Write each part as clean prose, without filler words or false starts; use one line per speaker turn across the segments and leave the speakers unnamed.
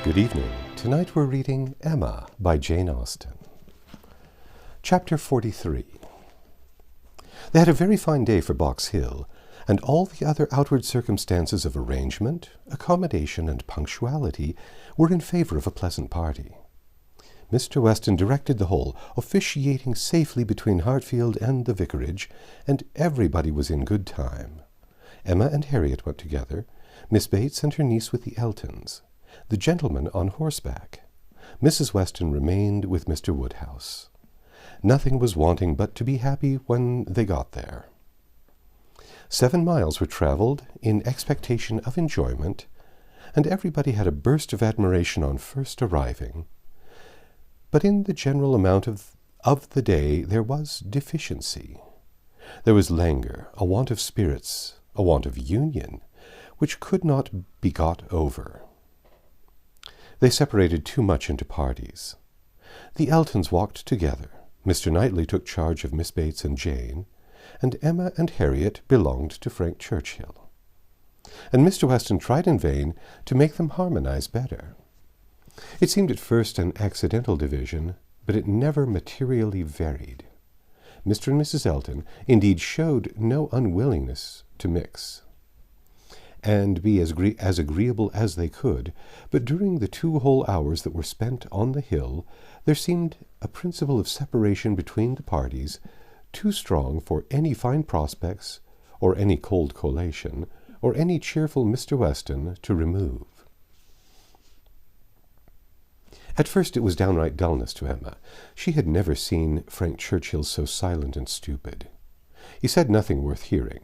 Good evening. Tonight we're reading Emma by Jane Austen. Chapter 43. They had a very fine day for Box Hill, and all the other outward circumstances of arrangement, accommodation, and punctuality were in favour of a pleasant party. Mr. Weston directed the whole, officiating safely between Hartfield and the vicarage, and everybody was in good time. Emma and Harriet went together, Miss Bates and her niece with the Eltons, the gentleman on horseback. Mrs. Weston remained with Mr. Woodhouse. Nothing was wanting but to be happy when they got there. 7 miles were travelled in expectation of enjoyment, and everybody had a burst of admiration on first arriving. But in the general amount of the day there was deficiency. There was languor, a want of spirits, a want of union, which could not be got over. They separated too much into parties. The Eltons walked together. Mr. Knightley took charge of Miss Bates and Jane, and Emma and Harriet belonged to Frank Churchill. And Mr. Weston tried in vain to make them harmonize better. It seemed at first an accidental division, but it never materially varied. Mr. and Mrs. Elton indeed showed no unwillingness to mix and be as agreeable as they could, but during the 2 whole hours that were spent on the hill there seemed a principle of separation between the parties too strong for any fine prospects, or any cold collation, or any cheerful Mr. Weston to remove. At first it was downright dullness to Emma. She had never seen Frank Churchill so silent and stupid. He said nothing worth hearing,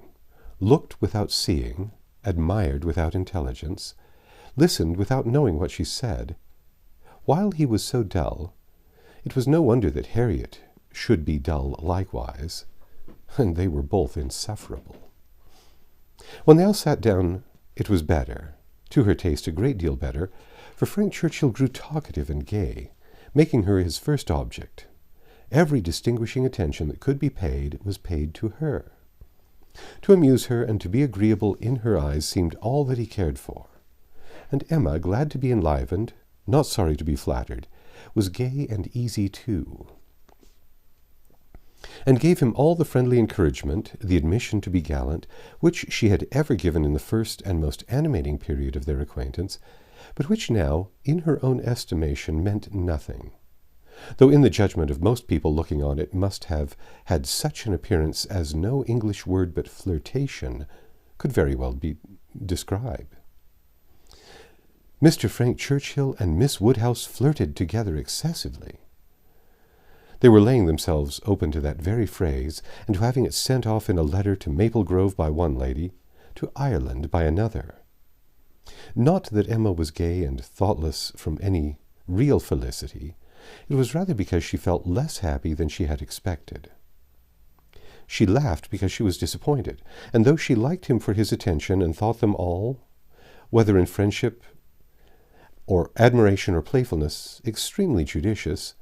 looked without seeing, admired without intelligence, listened without knowing what she said. While he was so dull, it was no wonder that Harriet should be dull likewise, and they were both insufferable. When they all sat down, it was better, to her taste a great deal better, for Frank Churchill grew talkative and gay, making her his first object. Every distinguishing attention that could be paid was paid to her. To amuse her and to be agreeable in her eyes seemed all that he cared for. And Emma, glad to be enlivened, not sorry to be flattered, was gay and easy too, and gave him all the friendly encouragement, the admission to be gallant, which she had ever given in the first and most animating period of their acquaintance, but which now, in her own estimation, meant nothing, though in the judgment of most people looking on it must have had such an appearance as no English word but flirtation could very well describe. Mr. Frank Churchill and Miss Woodhouse flirted together excessively. They were laying themselves open to that very phrase, and to having it sent off in a letter to Maple Grove by one lady, to Ireland by another. Not that Emma was gay and thoughtless from any real felicity. It was rather because she felt less happy than she had expected. She laughed because she was disappointed, and though she liked him for his attention and thought them all, whether in friendship or admiration or playfulness, extremely judicious,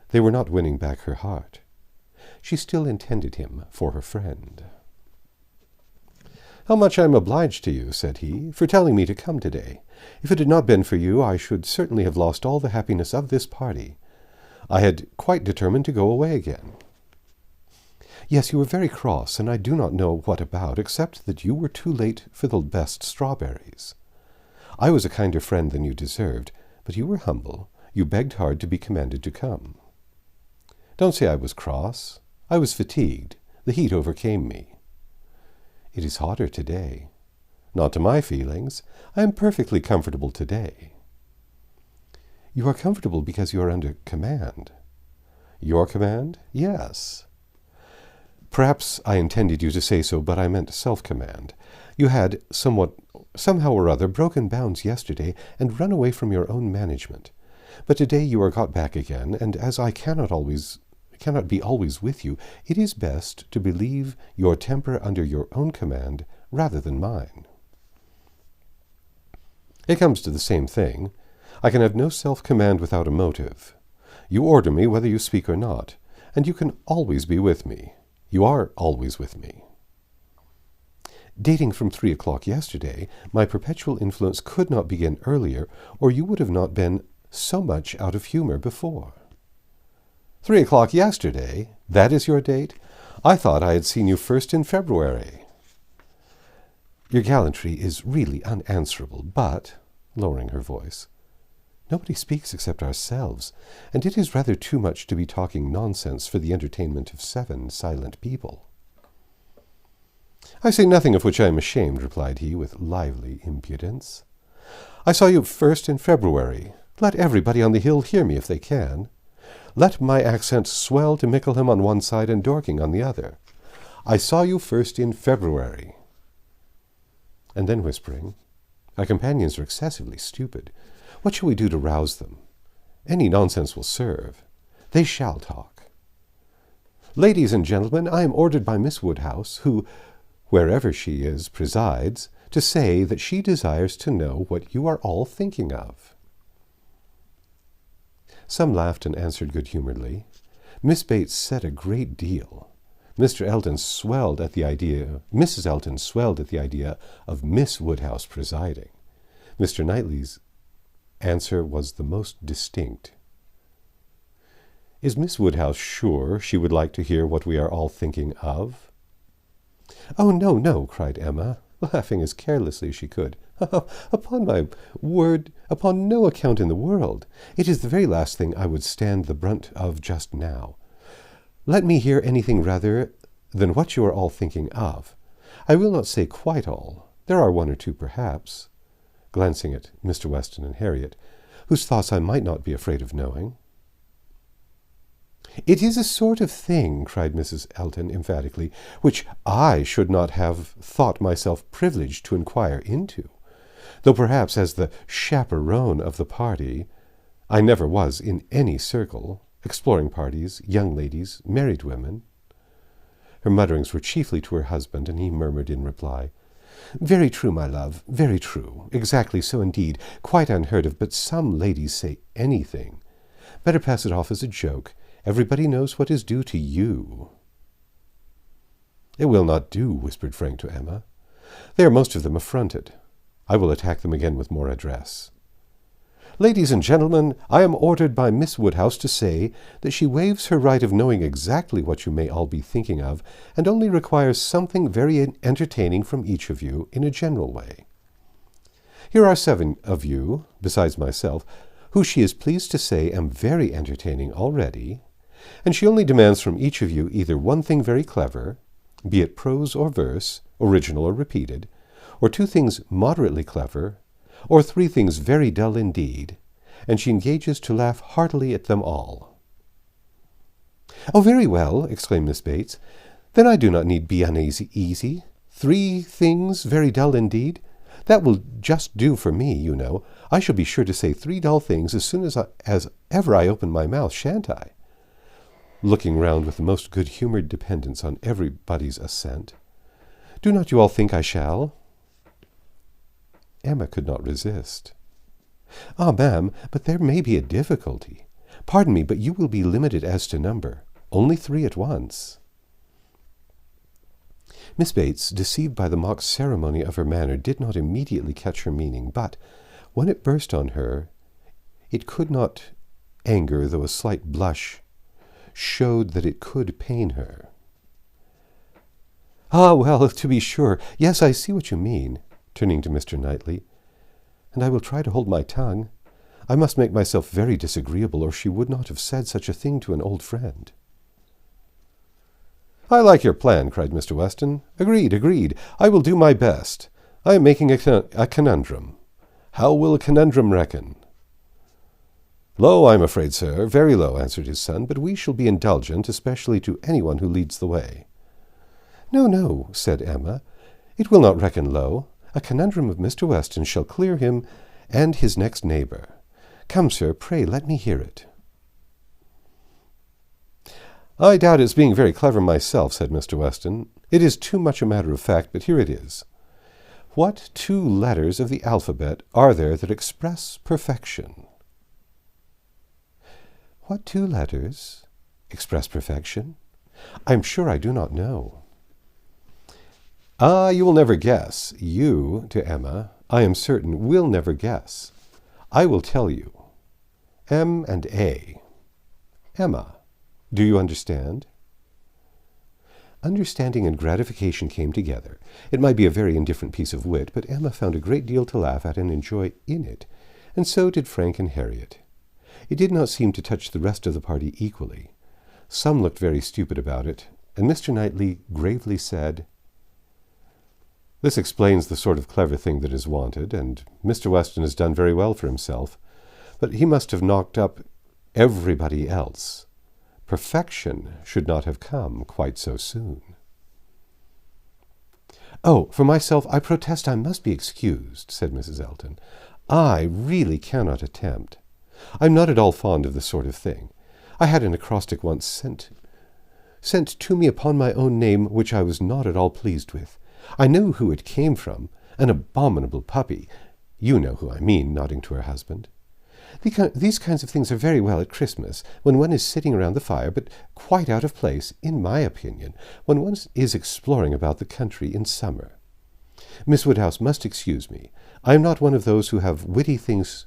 they were not winning back her heart. She still intended him for her friend. "How much I am obliged to you," said he, "for telling me to come today. If it had not been for you, I should certainly have lost all the happiness of this party. I had quite determined to go away again." "Yes, you were very cross, and I do not know what about, except that you were too late for the best strawberries. I was a kinder friend than you deserved, but you were humble. You begged hard to be commanded to come." "Don't say I was cross. I was fatigued. The heat overcame me." "It is hotter today." "Not to my feelings. I am perfectly comfortable today." "You are comfortable because you are under command." "Your command? Yes." "Perhaps I intended you to say so, but I meant self-command. You had, somehow or other, broken bounds yesterday, and run away from your own management. But today you are got back again, and as I cannot be always with you, it is best to believe your temper under your own command rather than mine." "It comes to the same thing. I can have no self-command without a motive. You order me whether you speak or not, and you can always be with me. You are always with me." Dating from 3 o'clock yesterday, my perpetual influence could not begin earlier, or you would have not been so much out of humor before. 3 o'clock yesterday? That is your date? I thought I had seen you first in February. Your gallantry is really unanswerable, but, lowering her voice, nobody speaks except ourselves, and it is rather too much to be talking nonsense for the entertainment of 7 silent people. I say nothing of which I am ashamed, replied he, with lively impudence. I saw you first in February. Let everybody on the hill hear me if they can. Let my accent swell to Mickleham on one side and Dorking on the other. I saw you first in February. And then whispering, our companions are excessively stupid. What shall we do to rouse them? Any nonsense will serve. They shall talk. Ladies and gentlemen, I am ordered by Miss Woodhouse, who, wherever she is, presides, to say that she desires to know what you are all thinking of. Some laughed and answered good-humouredly. Miss Bates said a great deal. Mrs. Elton swelled at the idea of Miss Woodhouse presiding. Mr. Knightley's answer was the most distinct. Is Miss Woodhouse sure she would like to hear what we are all thinking of? Oh, no, no, cried Emma, laughing as carelessly as she could. Upon my word, upon no account in the world. It is the very last thing I would stand the brunt of just now. Let me hear anything rather than what you are all thinking of. I will not say quite all. There are 1 or 2, perhaps, glancing at Mr. Weston and Harriet, whose thoughts I might not be afraid of knowing. It is a sort of thing, cried Mrs. Elton emphatically, which I should not have thought myself privileged to inquire into, though perhaps as the chaperone of the party I never was in any circle, exploring parties, young ladies, married women. Her mutterings were chiefly to her husband, and he murmured in reply, Very true, my love, very true. Exactly so indeed. Quite unheard of, but some ladies say anything. Better pass it off as a joke. Everybody knows what is due to you. It will not do, whispered Frank to Emma. They are most of them affronted. I will attack them again with more address. Ladies and gentlemen, I am ordered by Miss Woodhouse to say that she waives her right of knowing exactly what you may all be thinking of, and only requires something very entertaining from each of you in a general way. Here are 7 of you, besides myself, who she is pleased to say am very entertaining already, and she only demands from each of you either one thing very clever, be it prose or verse, original or repeated, or 2 things moderately clever, or 3 things very dull indeed, and she engages to laugh heartily at them all. Oh, very well, exclaimed Miss Bates. Then I do not need be uneasy. 3 things very dull indeed? That will just do for me, you know. I shall be sure to say 3 dull things as soon as ever I open my mouth, shan't I? Looking round with the most good-humoured dependence on everybody's assent. Do not you all think I shall? Emma could not resist. Ah, ma'am, but there may be a difficulty. Pardon me, but you will be limited as to number. Only 3 at once. Miss Bates, deceived by the mock ceremony of her manner, did not immediately catch her meaning, but when it burst on her, it could not anger, though a slight blush showed that it could pain her. Ah, well, to be sure. Yes, I see what you mean, turning to Mr. Knightley, and I will try to hold my tongue. I must make myself very disagreeable, or she would not have said such a thing to an old friend. I like your plan, cried Mr. Weston. Agreed, agreed. I will do my best. I am making a conundrum. How will a conundrum reckon? Low, I am afraid, sir, very low, answered his son, but we shall be indulgent, especially to anyone who leads the way. No, no, said Emma. It will not reckon low. A conundrum of Mr. Weston shall clear him and his next neighbour. Come, sir, pray let me hear it. I doubt its being very clever myself, said Mr. Weston. It is too much a matter of fact, but here it is. What 2 letters of the alphabet are there that express perfection? What 2 letters express perfection? I am sure I do not know. Ah, you will never guess. You, to Emma, I am certain, will never guess. I will tell you. M and A. Emma, do you understand? Understanding and gratification came together. It might be a very indifferent piece of wit, but Emma found a great deal to laugh at and enjoy in it, and so did Frank and Harriet. It did not seem to touch the rest of the party equally. Some looked very stupid about it, and Mr. Knightley gravely said, "This explains the sort of clever thing that is wanted, and Mr. Weston has done very well for himself, but he must have knocked up everybody else. Perfection should not have come quite so soon." "Oh, for myself, I protest I must be excused," said Mrs. Elton. "I really cannot attempt. I'm not at all fond of this sort of thing. I had an acrostic once sent to me upon my own name, which I was not at all pleased with. I know who it came from, an abominable puppy. You know who I mean," nodding to her husband. "These kinds of things are very well at Christmas, when one is sitting around the fire, but quite out of place, in my opinion, when one is exploring about the country in summer. Miss Woodhouse must excuse me. I am not one of those who have witty things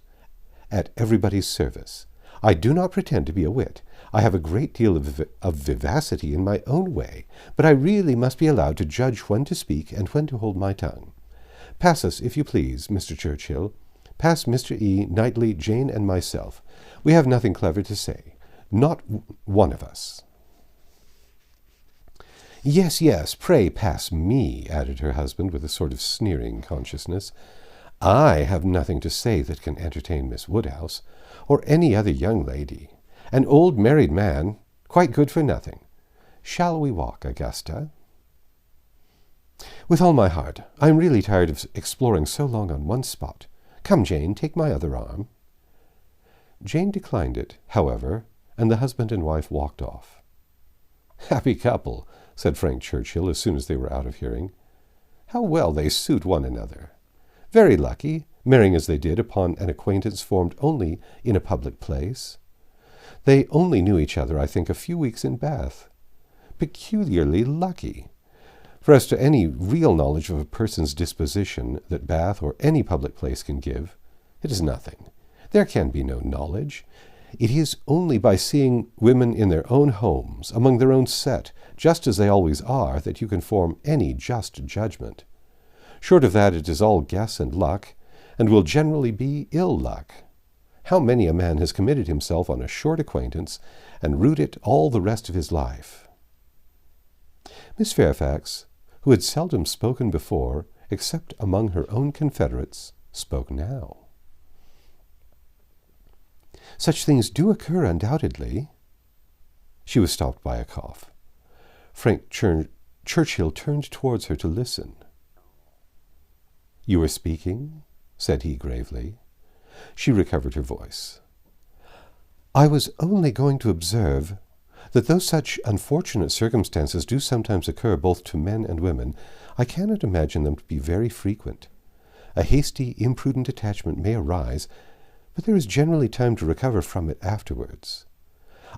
at everybody's service. I do not pretend to be a wit. I have a great deal of vivacity in my own way, but I really must be allowed to judge when to speak and when to hold my tongue. Pass us, if you please, Mr. Churchill. Pass Mr. E., Knightley, Jane, and myself. We have nothing clever to say. Not one of us." "Yes, yes, pray pass me," added her husband with a sort of sneering consciousness. "I have nothing to say that can entertain Miss Woodhouse, or any other young lady. An old married man, quite good for nothing. Shall we walk, Augusta?" "With all my heart. I am really tired of exploring so long on one spot. Come, Jane, take my other arm." Jane declined it, however, and the husband and wife walked off. "Happy couple," said Frank Churchill as soon as they were out of hearing. "How well they suit one another. Very lucky, marrying as they did upon an acquaintance formed only in a public place. They only knew each other, I think, a few weeks in Bath. Peculiarly lucky. For as to any real knowledge of a person's disposition that Bath or any public place can give, it is nothing. There can be no knowledge. It is only by seeing women in their own homes, among their own set, just as they always are, that you can form any just judgment. Short of that, it is all guess and luck, and will generally be ill luck. How many a man has committed himself on a short acquaintance, and rued it all the rest of his life." Miss Fairfax, who had seldom spoken before, except among her own confederates, spoke now. "Such things do occur, undoubtedly." She was stopped by a cough. Frank Churchill turned towards her to listen. "You were speaking?" said he gravely. She recovered her voice. "I was only going to observe that though such unfortunate circumstances do sometimes occur both to men and women, I cannot imagine them to be very frequent. A hasty, imprudent attachment may arise, but there is generally time to recover from it afterwards.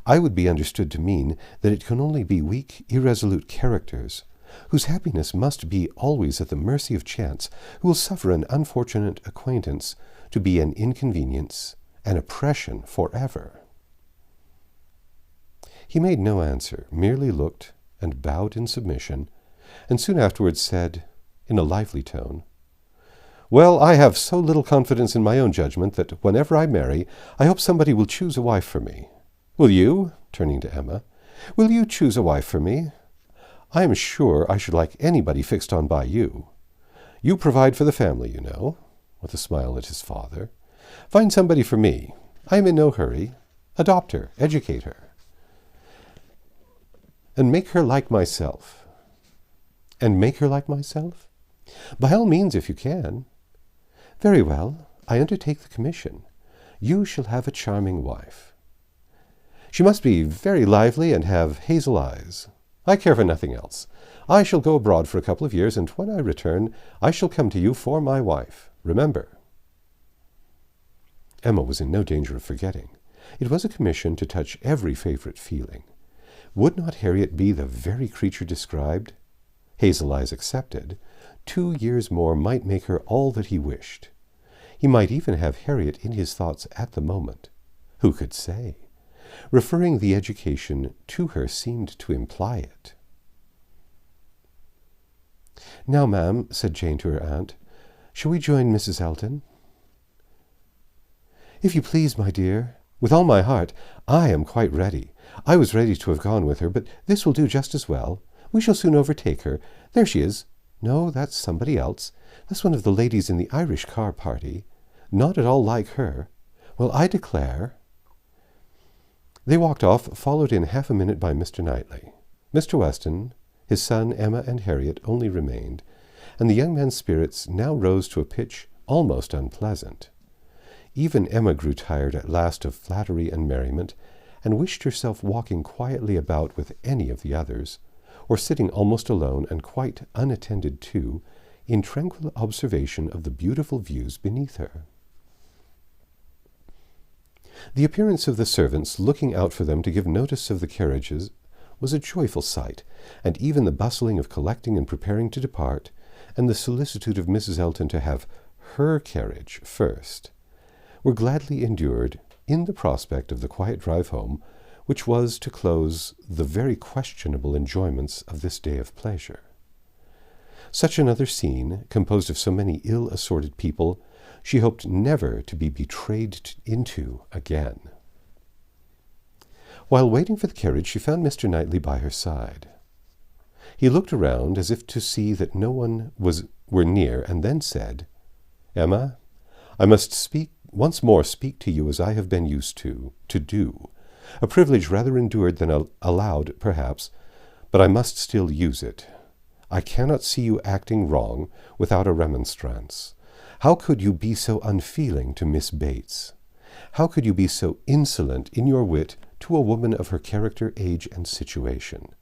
I would be understood to mean that it can only be weak, irresolute characters, whose happiness must be always at the mercy of chance, who will suffer an unfortunate acquaintance to be an inconvenience, an oppression forever." He made no answer, merely looked and bowed in submission, and soon afterwards said, in a lively tone, "Well, I have so little confidence in my own judgment that whenever I marry, I hope somebody will choose a wife for me. Will you?" turning to Emma. "Will you choose a wife for me? I am sure I should like anybody fixed on by you. You provide for the family, you know," with a smile at his father. "Find somebody for me. I am in no hurry. Adopt her, educate her, and make her like myself." "And make her like myself?" "By all means, if you can." "Very well. I undertake the commission. You shall have a charming wife. She must be very lively and have hazel eyes. I care for nothing else. I shall go abroad for a couple of years, and when I return, I shall come to you for my wife. Remember." Emma was in no danger of forgetting. It was a commission to touch every favorite feeling. Would not Harriet be the very creature described? Hazel Eyes excepted, 2 years more might make her all that he wished. He might even have Harriet in his thoughts at the moment. Who could say? Referring the education to her seemed to imply it. "Now, ma'am," said Jane to her aunt, "shall we join Mrs. Elton?" "If you please, my dear. With all my heart. I am quite ready. I was ready to have gone with her, but this will do just as well. We shall soon overtake her. There she is. No, that's somebody else. That's one of the ladies in the Irish car party. Not at all like her. Well, I declare." They walked off, followed in half a minute by Mr. Knightley. Mr. Weston, his son, Emma, and Harriet only remained, and the young man's spirits now rose to a pitch almost unpleasant. Even Emma grew tired at last of flattery and merriment, and wished herself walking quietly about with any of the others, or sitting almost alone and quite unattended to, in tranquil observation of the beautiful views beneath her. The appearance of the servants looking out for them to give notice of the carriages was a joyful sight, and even the bustling of collecting and preparing to depart, and the solicitude of Mrs. Elton to have her carriage first, were gladly endured in the prospect of the quiet drive home, which was to close the very questionable enjoyments of this day of pleasure. Such another scene, composed of so many ill-assorted people, she hoped never to be betrayed into again. While waiting for the carriage, she found Mr. Knightley by her side. He looked around as if to see that no one were near, and then said, "Emma, I must once more speak to you as I have been used to do, a privilege rather endured than allowed, perhaps, but I must still use it. I cannot see you acting wrong without a remonstrance. How could you be so unfeeling to Miss Bates? How could you be so insolent in your wit to a woman of her character, age, and situation?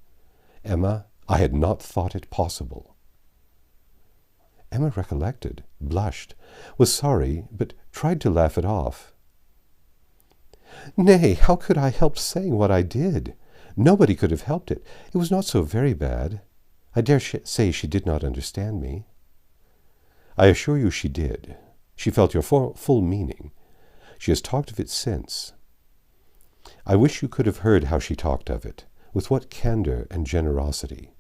Emma, I had not thought it possible." Emma recollected, blushed, was sorry, but tried to laugh it off. "Nay, how could I help saying what I did? Nobody could have helped it. It was not so very bad. I dare say she did not understand me." "I assure you she did. She felt your full meaning. She has talked of it since. I wish you could have heard how she talked of it, with what candor and generosity.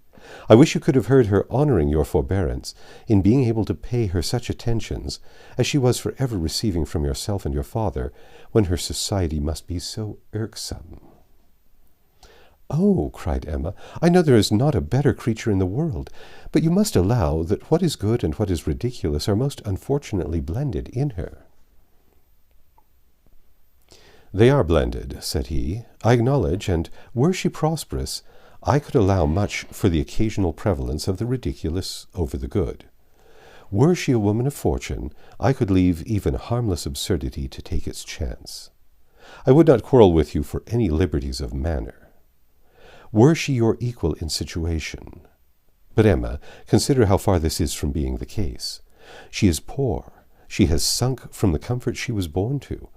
I wish you could have heard her honoring your forbearance in being able to pay her such attentions as she was for ever receiving from yourself and your father, when her society must be so irksome." "Oh," cried Emma, "I know there is not a better creature in the world, but you must allow that what is good and what is ridiculous are most unfortunately blended in her." "They are blended," said he, "I acknowledge, and were she prosperous, I could allow much for the occasional prevalence of the ridiculous over the good. Were she a woman of fortune, I could leave even harmless absurdity to take its chance. I would not quarrel with you for any liberties of manner. Were she your equal in situation. But, Emma, consider how far this is from being the case. She is poor. She has sunk from the comfort she was born to,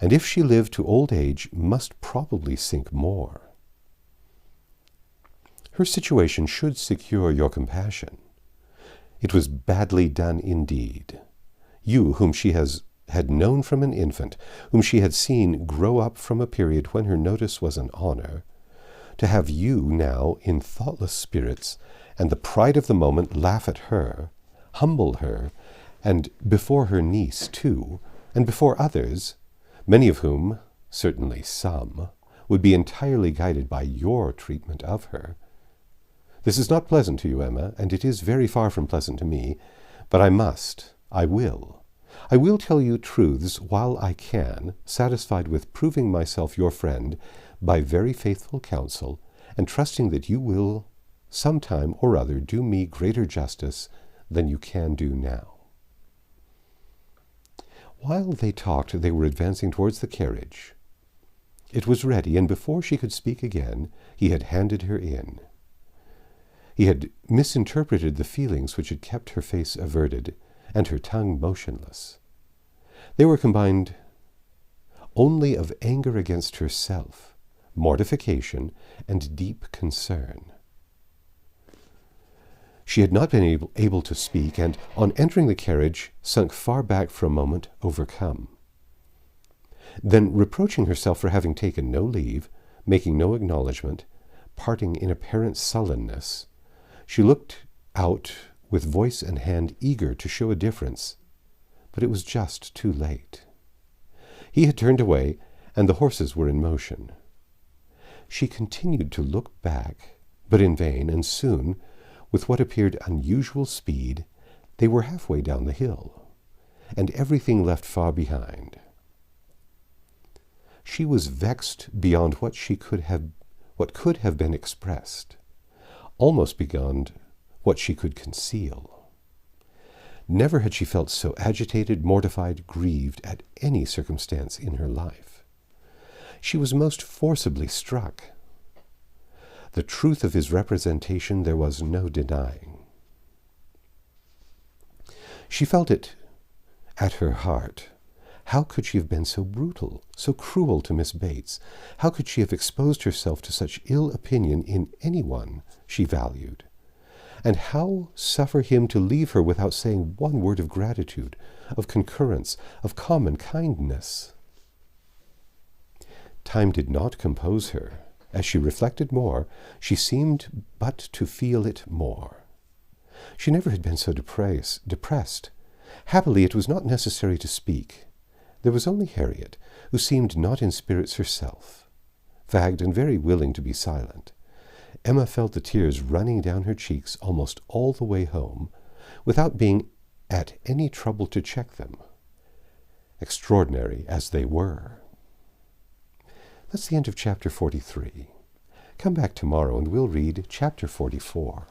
and if she live to old age, must probably sink more. Her situation should secure your compassion. It was badly done indeed. You, whom she had known from an infant, whom she had seen grow up from a period when her notice was an honor, to have you now, in thoughtless spirits, and the pride of the moment, laugh at her, humble her, and before her niece too, and before others, many of whom, certainly some, would be entirely guided by your treatment of her. This is not pleasant to you, Emma, and it is very far from pleasant to me, but I will tell you truths while I can, satisfied with proving myself your friend by very faithful counsel, and trusting that you will some time or other do me greater justice than you can do now." While they talked, they were advancing towards the carriage. It was ready, and before she could speak again, he had handed her in. He had misinterpreted the feelings which had kept her face averted and her tongue motionless. They were combined only of anger against herself, mortification, and deep concern. She had not been able to speak, and on entering the carriage, sunk far back for a moment, overcome. Then, reproaching herself for having taken no leave, making no acknowledgment, parting in apparent sullenness, she looked out with voice and hand eager to show a difference, but it was just too late. He had turned away, and the horses were in motion. She continued to look back, but in vain, and soon, with what appeared unusual speed, they were halfway down the hill, and everything left far behind. She was vexed beyond what could have been expressed, almost beyond what she could conceal. Never had she felt so agitated, mortified, grieved at any circumstance in her life. She was most forcibly struck. The truth of his representation there was no denying. She felt it at her heart. How could she have been so brutal, so cruel to Miss Bates? How could she have exposed herself to such ill opinion in anyone she valued? And how suffer him to leave her without saying one word of gratitude, of concurrence, of common kindness? Time did not compose her. As she reflected more, she seemed but to feel it more. She never had been so depressed. Happily, it was not necessary to speak. There was only Harriet, who seemed not in spirits herself, fagged and very willing to be silent. Emma felt the tears running down her cheeks almost all the way home, without being at any trouble to check them, extraordinary as they were. That's the end of chapter 43. Come back tomorrow and we'll read chapter 44.